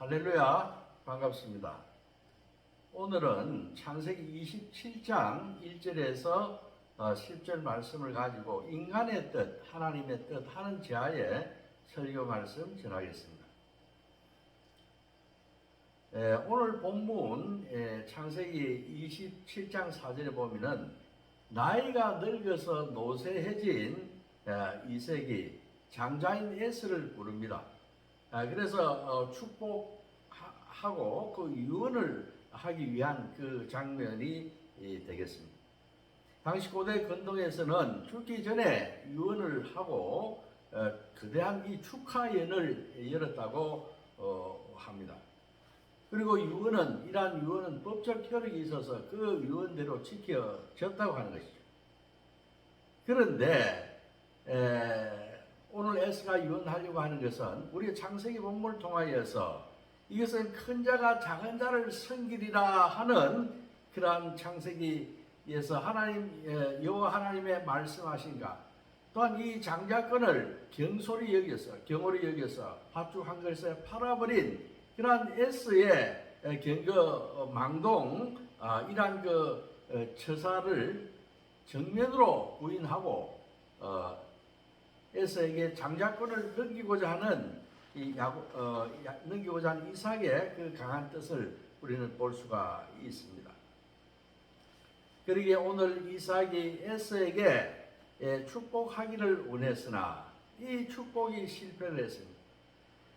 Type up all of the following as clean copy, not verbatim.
할렐루야, 반갑습니다. 오늘은 창세기 27장 1절에서 10절 말씀을 가지고 인간의 뜻, 하나님의 뜻 하는 지하에 설교 말씀 전하겠습니다. 오늘 본문 창세기 27장 4절에 보면은 나이가 늙어서 노쇠해진 이색이 장자인 에스를 부릅니다. 그래서 축복하고 그 유언을 하기 위한 그 장면이 되겠습니다. 당시 고대 근동에서는 죽기 전에 유언을 하고 거대한 이 축하연을 열었다고 합니다. 그리고 이러한 유언은 법적 효력이 있어서 그 유언대로 지켜졌다고 하는 것이죠. 그런데 오늘 에스가 유언하려고 하는 것은 우리 창세기 본문을 통하여서 이것은 큰 자가 작은 자를 섬기리라 하는 그러한 창세기에서 하나님 여호와 하나님의 말씀하신가, 또한 이 장자권을 경솔히 여겨서 팥죽 한 그릇에 팔아버린 그러한 에스의 망동 이러한 그 처사를 정면으로 부인하고 에서에게 장자권을 넘기고자 하는 이삭의 그 강한 뜻을 우리는 볼 수가 있습니다. 그러기에 오늘 이삭이 에서에게 축복하기를 원했으나 이 축복이 실패를 했습니다.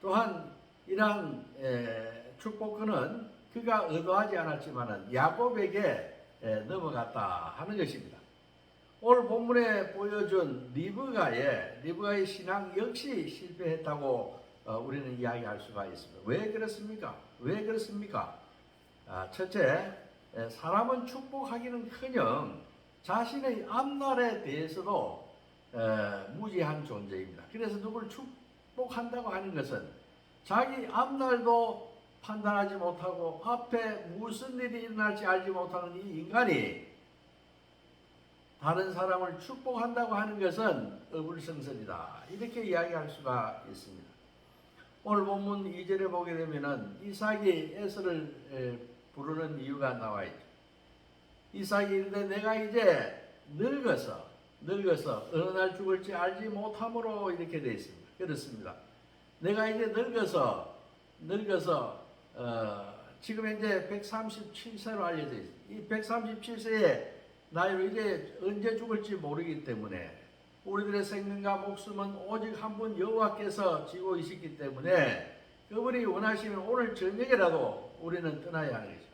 또한 이러한 축복권은 그가 의도하지 않았지만 야곱에게 넘어갔다 하는 것입니다. 오늘 본문에 보여준 리브가의 신앙 역시 실패했다고 우리는 이야기할 수가 있습니다. 왜 그렇습니까? 첫째, 사람은 축복하기는커녕 자신의 앞날에 대해서도 무지한 존재입니다. 그래서 누구를 축복한다고 하는 것은 자기 앞날도 판단하지 못하고 앞에 무슨 일이 일어날지 알지 못하는 이 인간이 다른 사람을 축복한다고 하는 것은 어불성설이다, 이렇게 이야기할 수가 있습니다. 오늘 본문 2절에 보게 되면은 이삭이 에서를 부르는 이유가 나와 있죠. 이삭이 이르되 내가 이제 늙어서 어느 날 죽을지 알지 못함으로 이렇게 되어 있습니다. 그렇습니다. 내가 이제 늙어서 지금 현재 137세로 알려져 있습니다. 이 137세에 나이로 이제 언제 죽을지 모르기 때문에 우리들의 생명과 목숨은 오직 한 분 여호와께서 쥐고 있기 때문에 그분이 원하시면 오늘 저녁에라도 우리는 떠나야 하는 것이죠.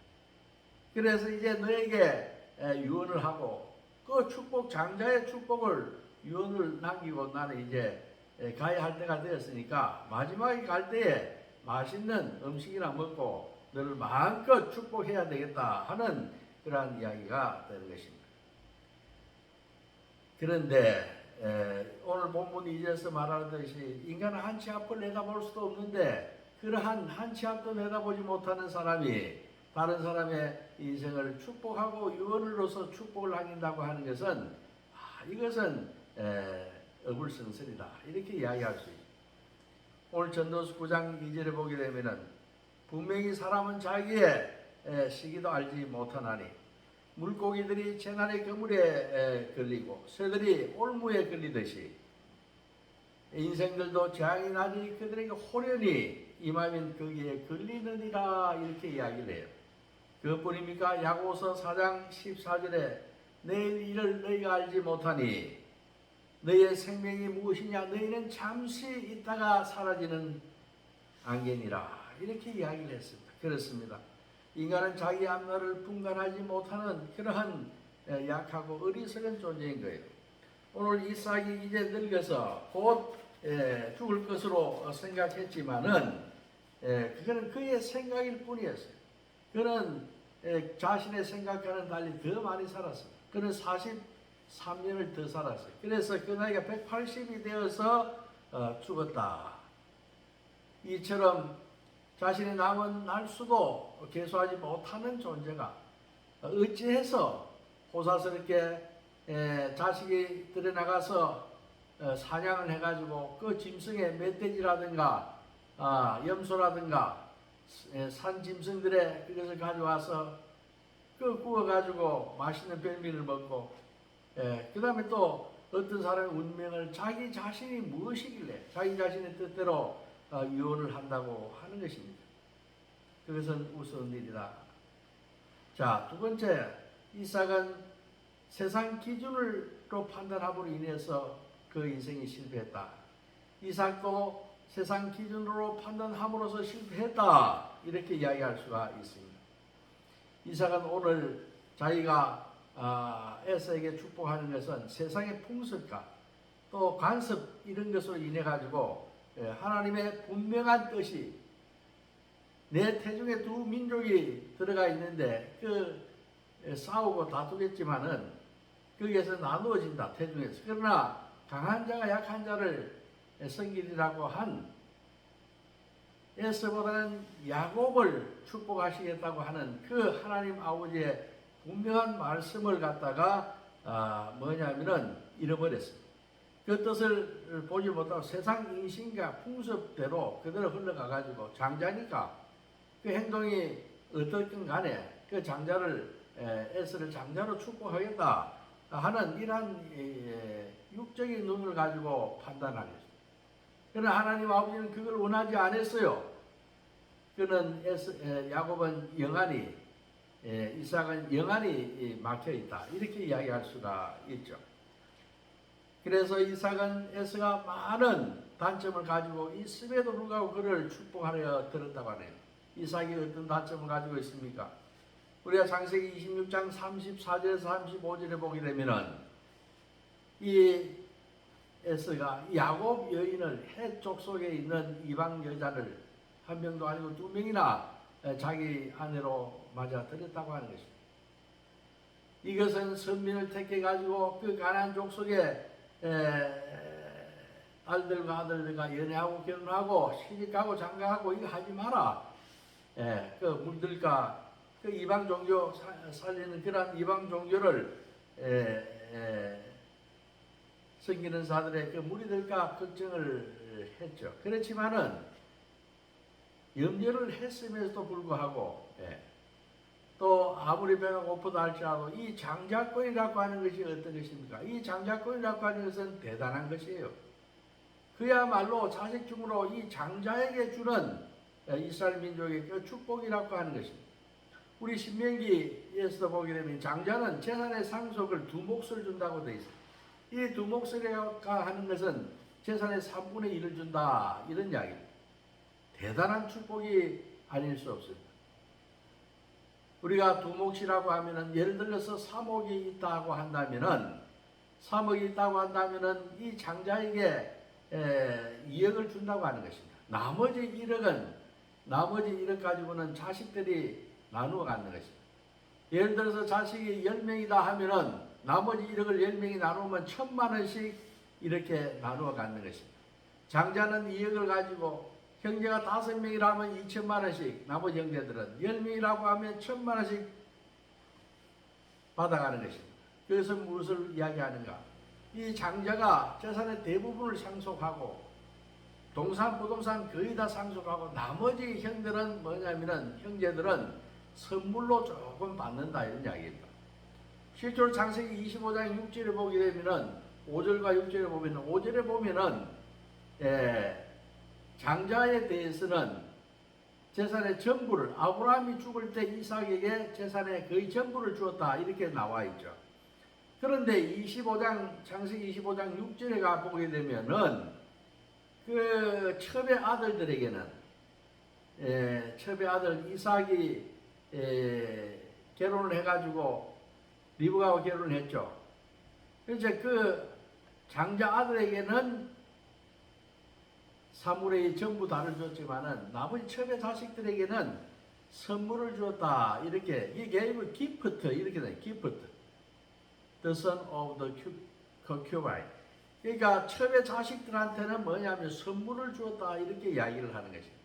그래서 이제 너에게 유언을 하고 그 축복, 장자의 축복을 유언을 남기고 나는 이제 가야 할 때가 되었으니까 마지막에 갈 때에 맛있는 음식이나 먹고 너를 마음껏 축복해야 되겠다 하는 그러한 이야기가 되는 것입니다. 그런데 오늘 본문 2절에서 말하듯이 인간은 한 치 앞을 내다볼 수도 없는데 그러한 한 치 앞도 내다보지 못하는 사람이 다른 사람의 인생을 축복하고 유언으로서 축복을 남긴다고 하는 것은 이것은 어불성설이다, 이렇게 이야기할 수 있습니다. 오늘 전도서 9장 2절에 보게 되면은 분명히 사람은 자기의 시기도 알지 못하나니 물고기들이 재난의 그물에 걸리고 새들이 올무에 걸리듯이 인생들도 재앙이 나니 그들에게 호련히 임하면 거기에 걸리느니라, 이렇게 이야기를 해요. 그뿐입니까? 야고보서 4장 14절에 내일 일을 너희가 알지 못하니 너희의 생명이 무엇이냐, 너희는 잠시 있다가 사라지는 안개니라, 이렇게 이야기를 했습니다. 그렇습니다. 인간은 자기 앞날을 분간하지 못하는 그러한 약하고 어리석은 존재인 거예요. 오늘 이삭이 이제 늙어서 곧 죽을 것으로 생각했지만은 그거는 그의 생각일 뿐이었어요. 그는 자신의 생각과는 달리 더 많이 살았어요. 그는 43년을 더 살았어요. 그래서 그 나이가 180이 되어서 죽었다. 이처럼 자신의 남은 날수도 계수하지 못하는 존재가 어찌해서 호사스럽게 자식이 들여나가서 사냥을 해가지고 그 짐승의 멧돼지라든가 염소라든가 산 짐승들의 그것을 가져와서 그 구워가지고 맛있는 별미를 먹고, 그 다음에 또 어떤 사람의 운명을 자기 자신이 무엇이길래 자기 자신의 뜻대로 유언을 한다고 하는 것입니다. 그것은 우스운 일이다. 자, 두 번째, 이삭은 세상 기준으로 판단함으로 인해서 그 인생이 실패했다. 이삭도 세상 기준으로 판단함으로써 실패했다. 이렇게 이야기할 수가 있습니다. 이삭은 오늘 자기가 에서에게 축복하는 것은 세상의 풍습과 또 관습 이런 것으로 인해 가지고 하나님의 분명한 뜻이 내 태중에 두 민족이 들어가 있는데 싸우고 다투겠지만은 거기에서 나누어진다 태중에서. 그러나 강한 자가 약한 자를 섬기리라고 한 에서보다는 야곱을 축복하시겠다고 하는 그 하나님 아버지의 분명한 말씀을 갖다가 뭐냐면은 잃어버렸습니다. 그 뜻을 보지 못하고 세상 인신과 풍습대로 그대로 흘러가가지고 장자니까 그 행동이 어떻든 간에 그 장자를 에서를 장자로 축복하겠다 하는 이러한 육적인 눈을 가지고 판단하겠습니다. 그러나 하나님 아버지는 그걸 원하지 않았어요. 그는 야곱은 영안이 이삭은 영안이 막혀 있다 이렇게 이야기할 수가 있죠. 그래서 이삭은 에서가 많은 단점을 가지고 있음에도 불구하고 그를 축복하려 들었다고 하네요. 이삭이 어떤 단점을 가지고 있습니까? 우리가 창세기 26장 34절에서 35절에 보게 되면은 이 에서가 야곱 여인을 헷 족속에 있는 이방 여자를 한 명도 아니고 두 명이나 자기 아내로 맞아 들였다고 하는 것입니다. 이것은 선민을 택해 가지고 그 가나안 족속에 딸들과 아들들과 연애하고 결혼하고 시집가고 장가하고 이거 하지 마라. 그 물들과 그 이방 종교 살리는 그런 이방 종교를 섬기는 자들의 그 무리들과 걱정을 했죠. 그렇지만은 염려를 했음에도 불구하고 또 아무리 배가 고프다 할지라도 이 장자권이라고 하는 것이 어떤 것입니까? 이 장자권이라고 하는 것은 대단한 것이에요. 그야말로 자식 중으로 이 장자에게 주는 이스라엘 민족의 그 축복이라고 하는 것입니다. 우리 신명기에서도 보게 되면 장자는 재산의 상속을 두 몫을 준다고 되어 있습니다. 이 두 몫이라고 하는 것은 재산의 3분의 1을 준다 이런 이야기입니다. 대단한 축복이 아닐 수 없습니다. 우리가 두 몫이라고 하면은 예를 들어서 3억이 있다고 한다면은 3억이 있다고 한다면은 이 장자에게 2억을 준다고 하는 것입니다. 나머지 1억 가지고는 자식들이 나누어 갖는 것입니다. 예를 들어서 자식이 10명이다 하면은 나머지 1억을 10명이 나누면 1,000만 원씩 이렇게 나누어 갖는 것입니다. 장자는 2억을 가지고 형제가 5명이라면 2천만 원씩, 나머지 형제들은 10명이라고 하면 1,000만 원씩 받아가는 것입니다. 그래서 무엇을 이야기하는가? 이 장자가 재산의 대부분을 상속하고 동산, 부동산 거의 다 상속하고 나머지 형제들은 뭐냐면은 형제들은 선물로 조금 받는다 이런 이야기입니다. 실제로 창세기 25장 6절에 보게 되면은 5절과 6절에 보면은 5절에 보면은 장자에 대해서는 재산의 전부를 아브라함이 죽을 때 이삭에게 재산의 거의 전부를 주었다 이렇게 나와 있죠. 그런데 창세기 25장 6절에 가 보게 되면은 그 첩의 아들들에게는 첩의 아들 이삭이 결혼을 해가지고 리브가와 결혼을 했죠. 그래서 그 장자 아들에게는 사물의 전부 다를 줬지만은 나머지 첩의 자식들에게는 선물을 주었다 이렇게 이 gave gift 이렇게 돼 gift the son of the concubine. 그러니까 첩의 자식들한테는 뭐냐면 선물을 주었다 이렇게 이야기를 하는 것입니다.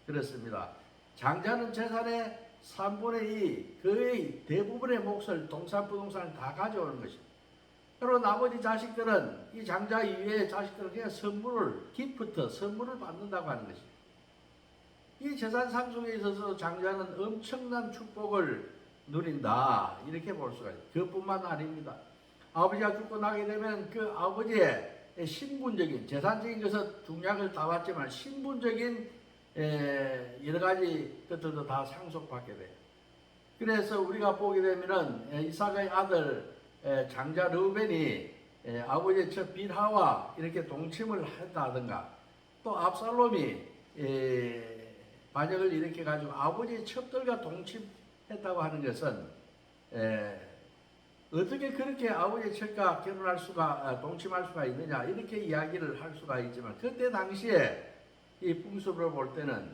그렇습니다. 장자는 재산의 3분의 2 거의 대부분의 몫을 동산 부동산을 다 가져오는 것입니다. 그리고 나머지 자식들은 이 장자 이외의 자식들은 그냥 선물을 받는다고 하는 것입니다. 이 재산 상속에 있어서 장자는 엄청난 축복을 누린다 이렇게 볼 수가 있어요. 그뿐만 아닙니다. 아버지가 죽고 나게 되면 그 아버지의 신분적인 재산적인 것은 중약을 다 받지만 신분적인 여러 가지 것들도 다 상속받게 돼요. 그래서 우리가 보게 되면은 이삭의 아들 장자 르우벤이 아버지의 첫 빌하와 이렇게 동침을 했다든가 또 압살롬이 반역을 일으켜 가지고 아버지의 첩들과 동침했다고 하는 것은 어떻게 그렇게 아버지의 첩과 결혼할 수가 동침할 수가 있느냐 이렇게 이야기를 할 수가 있지만 그때 당시에 이 풍습을 볼 때는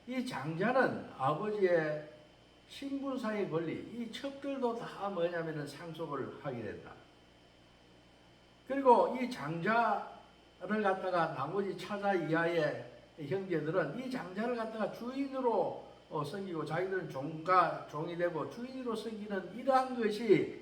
이 장자는 아버지의 신분상의 권리 이 첩들도 다 뭐냐면은 상속을 하게 된다. 그리고 이 장자를 갖다가 나머지 차자 이하의 형제들은 이 장자를 갖다가 주인으로 섬기고 자기들은 종이 되고 주인으로 섬기는 이러한 것이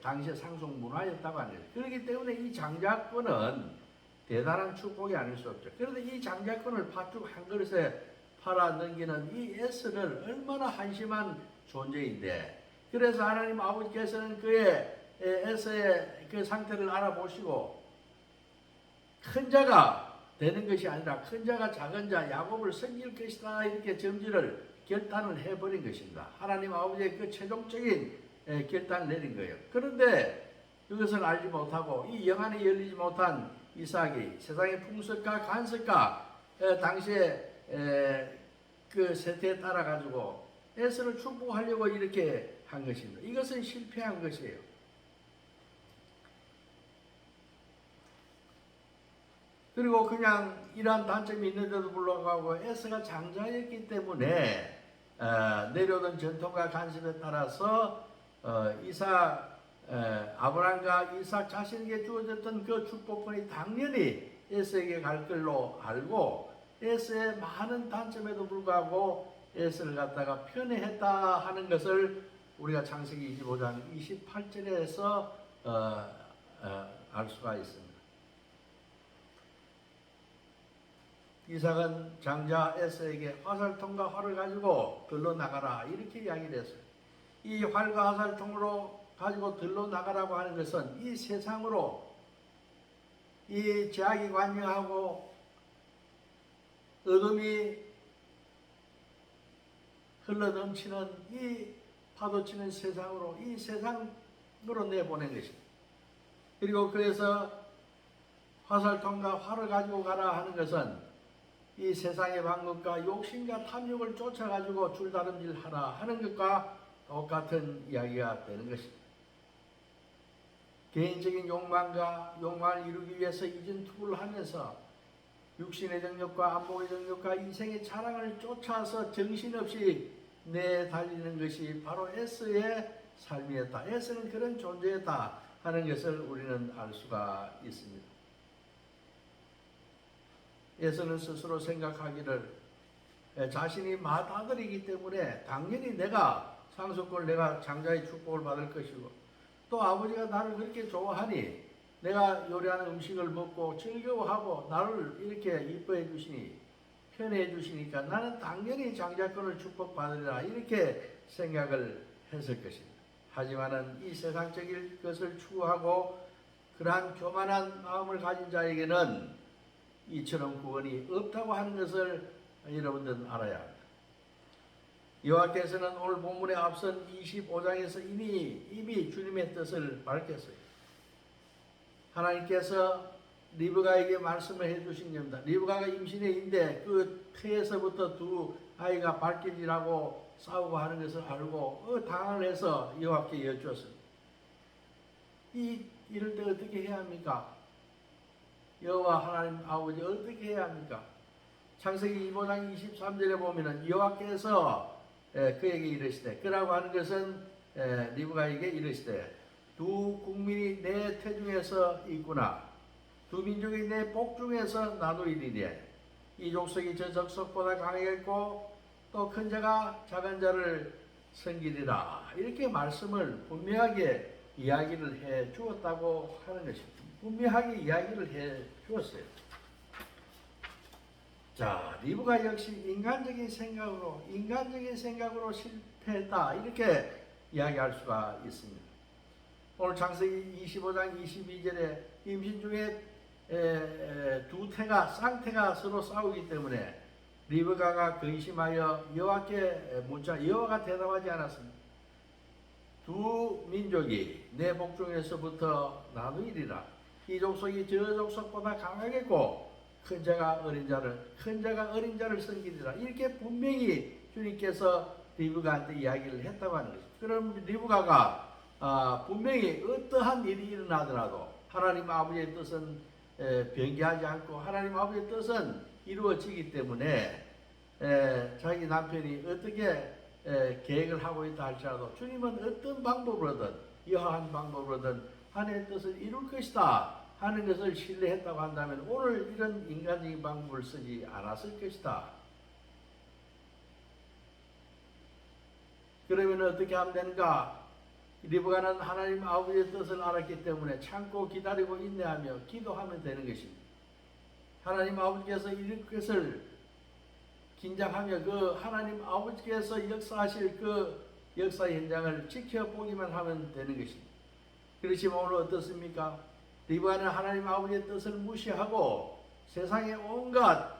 당시의 상속 문화였다고 하는 거예요. 그렇기 때문에 이 장자권은 대단한 축복이 아닐 수 없죠. 그런데 이 장자권을 팥죽 한 그릇에 팔아 넘기는 이 에스는 얼마나 한심한 존재인데 그래서 하나님 아버지께서는 그의 에스의 그 상태를 알아보시고 큰 자가 되는 것이 아니라 큰 자가 작은 자 야곱을 섬길 것이다 이렇게 점지를 결단을 해버린 것입니다. 하나님 아버지의 그 최종적인 결단을 내린 거예요. 그런데 그것을 알지 못하고 이 영안이 열리지 못한 이삭이 세상의 풍습과 간섭과 당시에 그 세태에 따라 가지고 에서를 축복하려고 이렇게 한 것입니다. 이것은 실패한 것이에요. 그리고 그냥 이러한 단점이 있는데도 불구하고 에서가 장자였기 때문에 내려오던 전통과 간섭에 따라서 아브라함과 이삭 자신에게 주어졌던 그 축복권이 당연히 에서에게 갈 걸로 알고 에서의 많은 단점에도 불구하고 에서를 갖다가 편애했다 하는 것을 우리가 창세기 25장 28절에서 알 수가 있습니다. 이삭은 장자 에서에게 화살통과 활을 가지고 들러 나가라 이렇게 이야기를 했어요. 이 활과 화살통으로 가지고 들러 나가라고 하는 것은 이 세상으로 이 제약이 관여하고 어둠이 흘러넘치는 이 파도치는 세상으로 이 세상으로 내보낸 것입니다. 그리고 그래서 화살통과 활을 가지고 가라 하는 것은 이 세상의 방법과 욕심과 탐욕을 쫓아가지고 줄다름질 하라 하는 것과 똑같은 이야기가 되는 것입니다. 개인적인 욕망과 욕망을 이루기 위해서 이진투구를 하면서 육신의 정욕과 안목의 정욕과 인생의 자랑을 쫓아서 정신없이 내달리는 것이 바로 에서의 삶이었다. 에서는 그런 존재였다 하는 것을 우리는 알 수가 있습니다. 에서는 스스로 생각하기를 자신이 맏아들이기 때문에 당연히 내가 상속권을 내가 장자의 축복을 받을 것이고 또 아버지가 나를 그렇게 좋아하니 내가 요리하는 음식을 먹고 즐거워하고 나를 이렇게 이뻐해 주시니 편애해 주시니까 나는 당연히 장자권을 축복받으리라 이렇게 생각을 했을 것입니다. 하지만은 이 세상적인 것을 추구하고 그러한 교만한 마음을 가진 자에게는 이처럼 구원이 없다고 하는 것을 여러분들은 알아야 합니다. 여호와께서는 오늘 본문에 앞선 25장에서 이미 주님의 뜻을 밝혔어요. 하나님께서 리브가에게 말씀을 해주신 겁니다. 리브가가 임신해 있는데 그 태에서부터 두 아이가 밝혀지라고 싸우고 하는 것을 알고 당황을 해서 여호와께 여쭈었습니다. 이럴 때 어떻게 해야 합니까? 여호와 하나님 아버지 어떻게 해야 합니까? 창세기 25장 23절에 보면은 여호와께서 그에게 이르시되 그라고 하는 것은 리브가에게 이르시되 두 국민이 내 태중에서 있구나 두 민족이 내 복중에서 나누이리니 이 족속이 저 족속보다 강하겠고 또 큰 자가 작은 자를 섬기리라 이렇게 말씀을 분명하게 이야기를 해 주었다고 하는 것입니다. 분명하게 이야기를 해 주었어요. 자, 리브가 역시 인간적인 생각으로 실패했다. 이렇게 이야기할 수가 있습니다. 오늘 창세기 25장 22절에 임신 중에 쌍태가 서로 싸우기 때문에 리브가가 근심하여 여호와께 묻자 여호와가 대답하지 않았습니다. 두 민족이 내 복중에서부터 나누이리라. 이 족속이 저 족속보다 강하겠고 큰 자가 어린 자를 섬기리라. 이렇게 분명히 주님께서 리브가한테 이야기를 했다고 하는 것입니다. 그럼 리브가가 분명히 어떠한 일이 일어나더라도 하나님 아버지의 뜻은 변개하지 않고 하나님 아버지의 뜻은 이루어지기 때문에 자기 남편이 어떻게 계획을 하고 있다 할지라도 주님은 어떤 방법으로든 여하한 방법으로든 하나님의 뜻을 이룰 것이다 하는 것을 신뢰했다고 한다면 오늘 이런 인간적인 방법을 쓰지 않았을 것이다. 그러면 어떻게 하면 되는가? 리브가는 하나님 아버지의 뜻을 알았기 때문에 참고 기다리고 인내하며 기도하면 되는 것입니다. 하나님 아버지께서 이런 것을 긴장하며 그 하나님 아버지께서 역사하실 그 역사 현장을 지켜보기만 하면 되는 것입니다. 그렇지만 오늘 어떻습니까? 리브가는 하나님 아버지의 뜻을 무시하고 세상의 온갖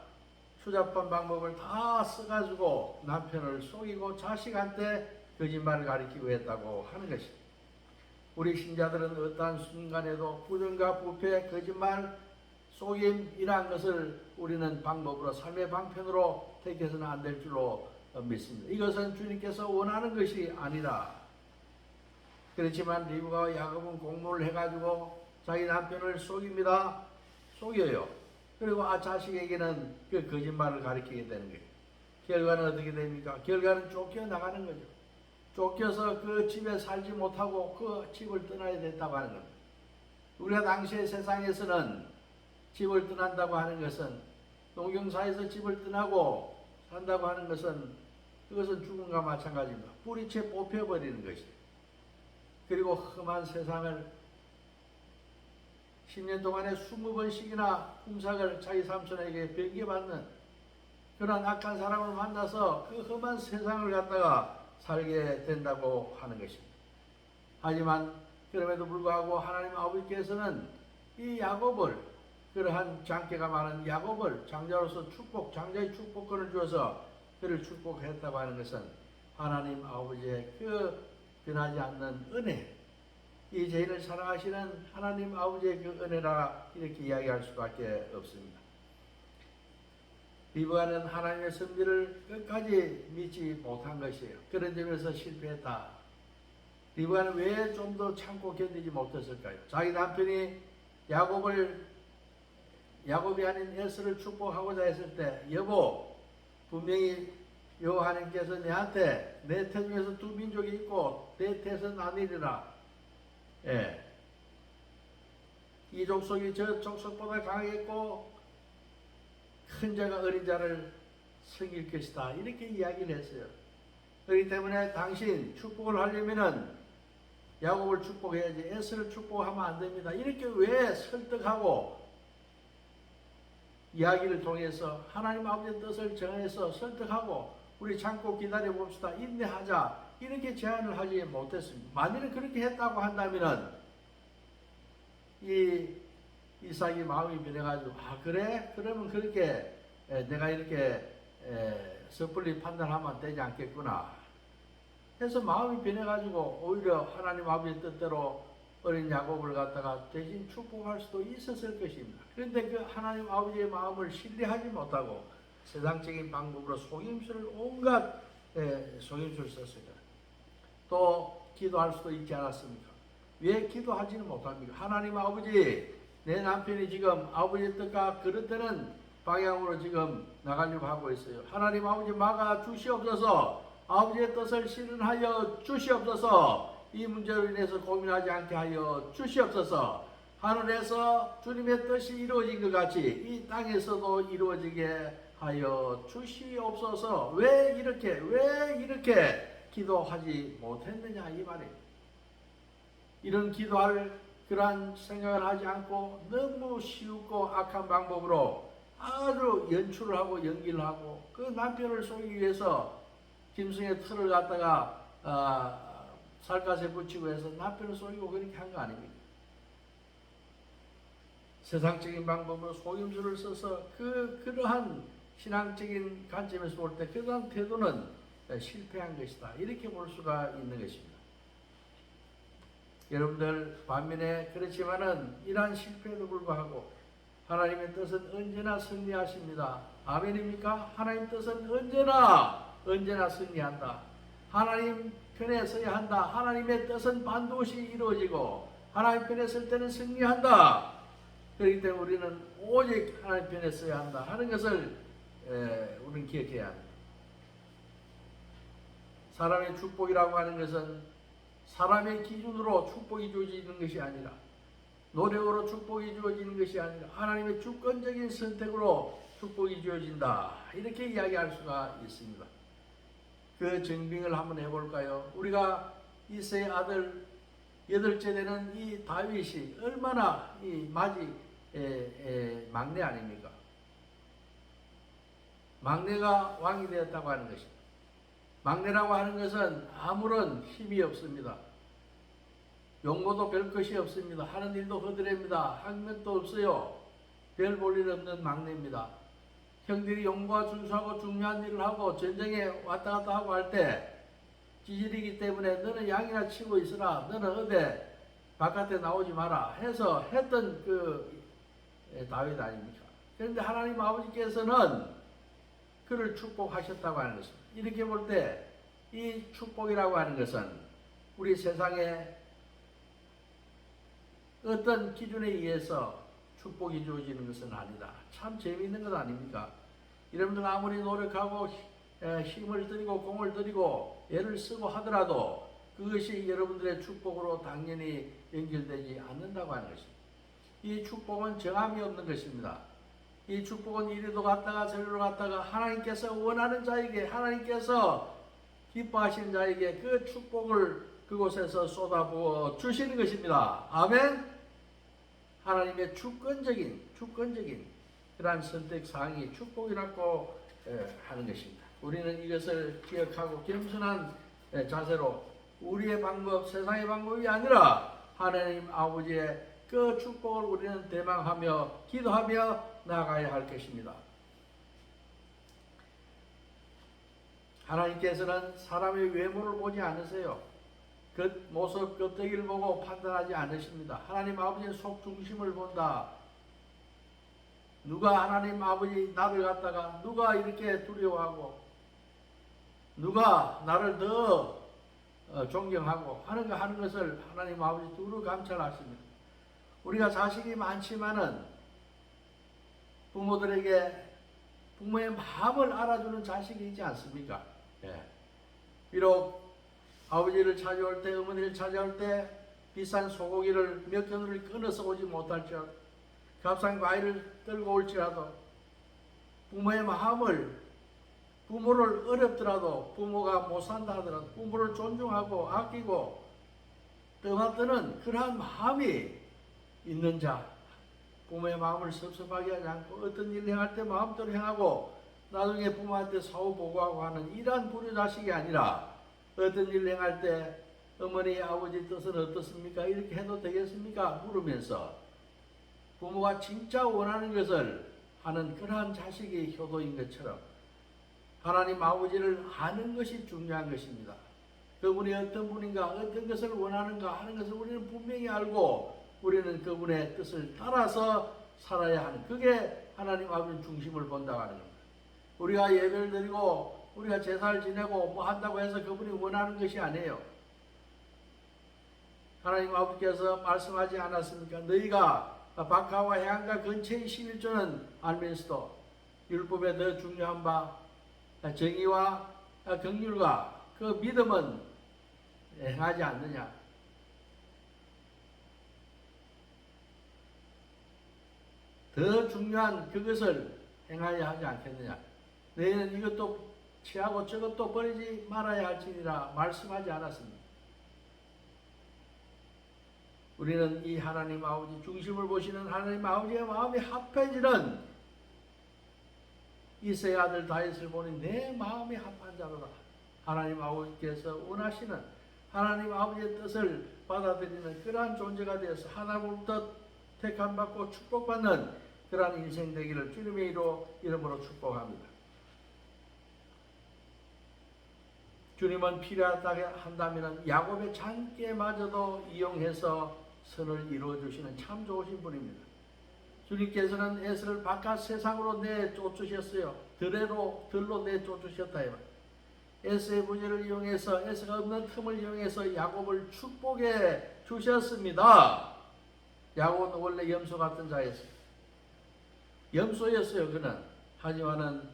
추잡한 방법을 다 써가지고 남편을 속이고 자식한테 거짓말을 가리키고 했다고 하는 것입니다. 우리 신자들은 어떠한 순간에도 부정과 부패, 거짓말, 속임이라는 것을 우리는 방법으로 삶의 방편으로 택해서는 안 될 줄로 믿습니다. 이것은 주님께서 원하는 것이 아니라 그렇지만 리브가와 야곱은 공모를 해가지고 자기 남편을 속입니다. 속여요. 그리고 자식에게는 그 거짓말을 가리키게 되는 거예요. 결과는 어떻게 됩니까? 결과는 쫓겨나가는 거죠. 쫓겨서 그 집에 살지 못하고 그 집을 떠나야 됐다고 하는 겁니다. 우리가 당시의 세상에서는 집을 떠난다고 하는 것은 농경사에서 집을 떠나고 산다고 하는 것은 그것은 죽음과 마찬가지입니다. 뿌리채 뽑혀버리는 것이죠. 그리고 험한 세상을 10년 동안에 20번씩이나 품삯을 자기 삼촌에게 변개받는 그런 악한 사람을 만나서 그 험한 세상을 갖다가 살게 된다고 하는 것입니다. 하지만 그럼에도 불구하고 하나님 아버지께서는 이 야곱을 그러한 장께가 많은 야곱을 장자로서 장자의 축복권을 주어서 그를 축복했다고 하는 것은 하나님 아버지의 그 변하지 않는 은혜, 이 죄인을 사랑하시는 하나님 아버지의 그 은혜라 이렇게 이야기할 수밖에 없습니다. 리브가는 하나님의 섭리를 끝까지 믿지 못한 것이에요. 그런 점에서 실패했다. 리브가는 왜 좀 더 참고 견디지 못했을까요? 자기 남편이 야곱이 아닌 에서를 축복하고자 했을 때 여보 분명히 여호와 하나님께서 내한테 내 태 중에서 두 민족이 있고 내 태에서 나뉘리라. 이 족속이 저 족속보다 강하겠고 큰 자가 어린 자를 섬길 것이다. 이렇게 이야기를 했어요. 그렇기 때문에 당신 축복을 하려면은 야곱을 축복해야지 에서를 축복하면 안 됩니다. 이렇게 왜 설득하고 이야기를 통해서 하나님 아버지의 뜻을 정해서 설득하고 우리 참고 기다려 봅시다. 인내하자. 이렇게 제안을 하지 못했습니다. 만일에 그렇게 했다고 한다면은 이삭이 마음이 변해가지고 그래? 그러면 그렇게 내가 이렇게 섣불리 판단하면 되지 않겠구나 해서 마음이 변해가지고 오히려 하나님 아버지의 뜻대로 어린 야곱을 갖다가 대신 축복할 수도 있었을 것입니다. 그런데 그 하나님 아버지의 마음을 신뢰하지 못하고 세상적인 방법으로 온갖 속임수를 썼습니다. 또 기도할 수도 있지 않았습니까? 왜 기도하지는 못합니까? 하나님 아버지, 내 남편이 지금 아버지의 뜻과 그릇되는 방향으로 지금 나가려고 하고 있어요. 하나님 아버지 막아 주시옵소서. 아버지의 뜻을 실현하여 주시옵소서. 이 문제로 인해서 고민하지 않게 하여 주시옵소서. 하늘에서 주님의 뜻이 이루어진 것 같이 이 땅에서도 이루어지게 하여 주시옵소서. 왜 이렇게 기도하지 못했느냐 이 말이에요. 이런 기도할 그러한 생각을 하지 않고 너무 쉬우고 악한 방법으로 아주 연출을 하고 연기를 하고 그 남편을 속이기 위해서 짐승의 털을 갖다가 살갗에 붙이고 해서 남편을 속이고 그렇게 한 거 아닙니까? 세상적인 방법으로 속임수를 써서 그러한 신앙적인 관점에서 볼 때 그러한 태도는 실패한 것이다. 이렇게 볼 수가 있는 것입니다. 여러분들 반면에 그렇지만은 이러한 실패에도 불구하고 하나님의 뜻은 언제나 승리하십니다. 아멘입니까? 하나님 뜻은 언제나 승리한다. 하나님 편에 서야 한다. 하나님의 뜻은 반드시 이루어지고 하나님 편에 설 때는 승리한다. 그렇기 때문에 우리는 오직 하나님 편에 서야 한다 하는 것을 우리는 기억해야 합니다. 사람의 축복이라고 하는 것은 사람의 기준으로 축복이 주어지는 것이 아니라 노력으로 축복이 주어지는 것이 아니라 하나님의 주권적인 선택으로 축복이 주어진다. 이렇게 이야기할 수가 있습니다. 그 증빙을 한번 해볼까요? 우리가 이새의 아들 8째 되는 이 다윗이 얼마나 이 막내 아닙니까? 막내가 왕이 되었다고 하는 것입니다. 막내라고 하는 것은 아무런 힘이 없습니다. 용모도 별 것이 없습니다. 하는 일도 허드렛니다. 학력도 없어요. 별 볼 일 없는 막내입니다. 형들이 용모와 준수하고 중요한 일을 하고 전쟁에 왔다 갔다 하고 할 때 지질이기 때문에 너는 양이나 치고 있으라. 너는 어디 바깥에 나오지 마라 해서 했던 그 다윗 아닙니까? 그런데 하나님 아버지께서는 그를 축복하셨다고 하는 것입니다. 이렇게 볼 때 이 축복이라고 하는 것은 우리 세상에 어떤 기준에 의해서 축복이 주어지는 것은 아니다. 참 재미있는 것 아닙니까? 여러분들 아무리 노력하고 힘을 들이고 공을 들이고 애를 쓰고 하더라도 그것이 여러분들의 축복으로 당연히 연결되지 않는다고 하는 것입니다. 이 축복은 정함이 없는 것입니다. 이 축복은 이리도 갔다가 저리로 갔다가 하나님께서 원하는 자에게 하나님께서 기뻐하시는 자에게 그 축복을 그곳에서 쏟아부어 주시는 것입니다. 아멘. 하나님의 주권적인 그러한 선택사항이 축복이라고 하는 것입니다. 우리는 이것을 기억하고 겸손한 자세로 우리의 방법, 세상의 방법이 아니라 하나님 아버지의 그 축복을 우리는 대망하며 기도하며 나아가야 할 것입니다. 하나님께서는 사람의 외모를 보지 않으세요. 그 모습, 껍데기를 보고 판단하지 않으십니다. 하나님 아버지는 속 중심을 본다. 누가 하나님 아버지 나를 갖다가 누가 이렇게 두려워하고 누가 나를 더 존경하고 하는 것을 하나님 아버지 두루 감찰하십니다. 우리가 자식이 많지만은 부모들에게 부모의 마음을 알아주는 자식이 있지 않습니까? 비록 아버지를 찾아올 때, 어머니를 찾아올 때 비싼 소고기를 몇 그릇을 끊어서 오지 못할지라도 값싼 과일을 들고 올지라도 부모의 마음을 부모를 어렵더라도 부모가 못 산다 하더라도 부모를 존중하고 아끼고 떠받드는 그러한 마음이 있는 자, 부모의 마음을 섭섭하게 하지 않고 어떤 일을 행할 때 마음대로 행하고 나중에 부모한테 사후 보고하고 하는 이러한 불효자식이 아니라 어떤 일을 행할 때 어머니 아버지 뜻은 어떻습니까? 이렇게 해도 되겠습니까? 물으면서 부모가 진짜 원하는 것을 하는 그러한 자식이 효도인 것처럼 하나님 아버지를 아는 것이 중요한 것입니다. 그분이 어떤 분인가 어떤 것을 원하는가 하는 것을 우리는 분명히 알고 우리는 그분의 뜻을 따라서 살아야 하는 그게 하나님 아버지 중심을 본다고 하는 겁니다. 우리가 예배를 드리고 우리가 제사를 지내고 뭐 한다고 해서 그분이 원하는 것이 아니에요. 하나님 아버지께서 말씀하지 않았습니까? 너희가 박하와 해안가 근처의 11조는 알면서도 율법에 더 중요한 바 정의와 긍휼과 그 믿음은 행하지 않느냐. 더 중요한 그것을 행하여야 하지 않겠느냐. 너희는 이것도 취하고 저것도 버리지 말아야 할지니라 말씀하지 않았습니다. 우리는 이 하나님 아버지 중심을 보시는 하나님 아버지의 마음이 합해지는 이새의 아들 다윗을 보니 내 마음에 합한 자로다. 하나님 아버지께서 원하시는 하나님 아버지의 뜻을 받아들이는 그러한 존재가 되어서 하나님으로부터 택함받고 축복받는 그러한 인생 되기를 주님의 이름으로 축복합니다. 주님은 필요하다 한다면 야곱의 잔꾀마저도 이용해서 선을 이루어주시는 참 좋으신 분입니다. 주님께서는 에서를 바깥 세상으로 내쫓으셨어요. 들로 내쫓으셨다. 에서의 부재를 이용해서 에서가 없는 틈을 이용해서 야곱을 축복해 주셨습니다. 야곱은 원래 염소 같은 자였어요. 염소였어요. 그는. 하지만은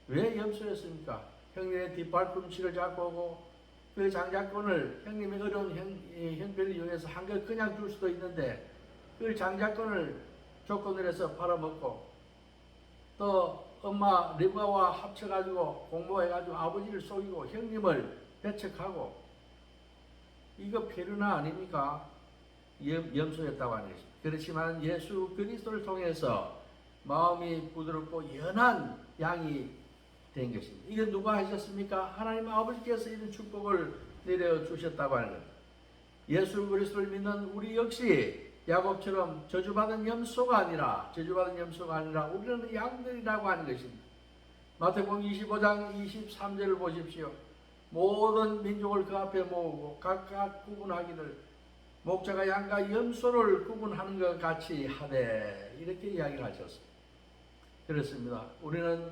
왜 염소였습니까? 형님의 뒷발꿈치를 잡고 오고 그 장자권을 형님의 어려운 형편을 이용해서 한결 그냥 줄 수도 있는데 그 장자권을 조건을 해서 팔아먹고 또 엄마 리브가와 합쳐가지고 공모해가지고 아버지를 속이고 형님을 배척하고 이거 페르나 아닙니까? 염소였다고 하는 것입니다. 그렇지만 예수 그리스도를 통해서 마음이 부드럽고 연한 양이 된 것입니다. 이건 누가 하셨습니까? 하나님 아버지께서 이런 축복을 내려주셨다고 하는 겁니다. 예수 그리스도를 믿는 우리 역시 야곱처럼 저주받은 염소가 아니라 우리는 양들이라고 하는 것입니다. 마태복음 25장 23절을 보십시오. 모든 민족을 그 앞에 모으고 각각 구분하기를 목자가 양과 염소를 구분하는 것 같이 하되 이렇게 이야기를 하셨습니다. 그렇습니다. 우리는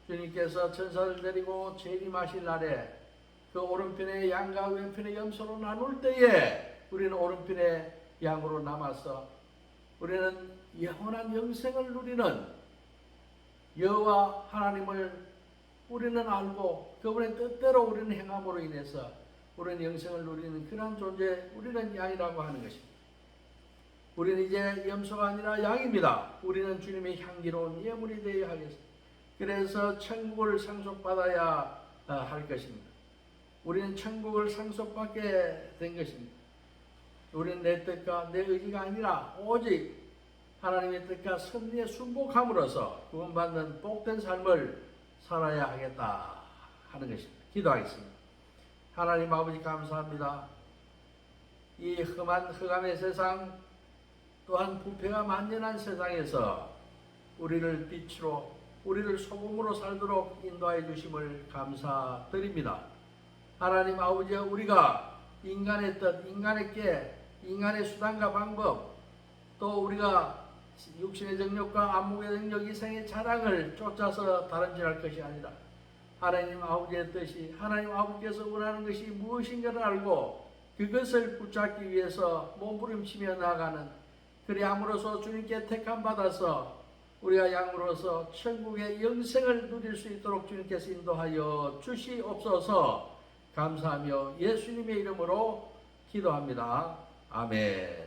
주님께서 천사를 데리고 재림하실 날에 그 오른편의 양과 왼편의 염소로 나눌 때에 우리는 오른편의 양으로 남아서 우리는 영원한 영생을 누리는 여호와 하나님을 우리는 알고 그분의 뜻대로 우리는 행함으로 인해서 우리는 영생을 누리는 그런 존재, 우리는 양이라고 하는 것입니다. 우리는 이제 염소가 아니라 양입니다. 우리는 주님의 향기로운 예물이 되어야 하겠습니다. 그래서 천국을 상속받아야 할 것입니다. 우리는 천국을 상속받게 된 것입니다. 우리는 내 뜻과 내 의지가 아니라 오직 하나님의 뜻과 섭리에 순복함으로써 구원받는 복된 삶을 살아야 하겠다 하는 것입니다. 기도하겠습니다. 하나님 아버지 감사합니다. 이 흑암의 세상 또한 부패가 만연한 세상에서 우리를 빛으로 우리를 소금으로 살도록 인도하여 주심을 감사드립니다. 하나님 아버지 우리가 인간의 뜻, 인간의 깨, 인간의 수단과 방법 또 우리가 육신의 정욕과 안목의 정욕 이생의 자랑을 쫓아서 다름질할 것이 아니라 하나님 아버지의 뜻이 하나님 아버지께서 원하는 것이 무엇인가를 알고 그것을 붙잡기 위해서 몸부림치며 나아가는 그리함으로써 주님께 택함받아서 우리가 양으로서 천국의 영생을 누릴 수 있도록 주님께서 인도하여 주시옵소서. 감사하며 예수님의 이름으로 기도합니다. 아멘.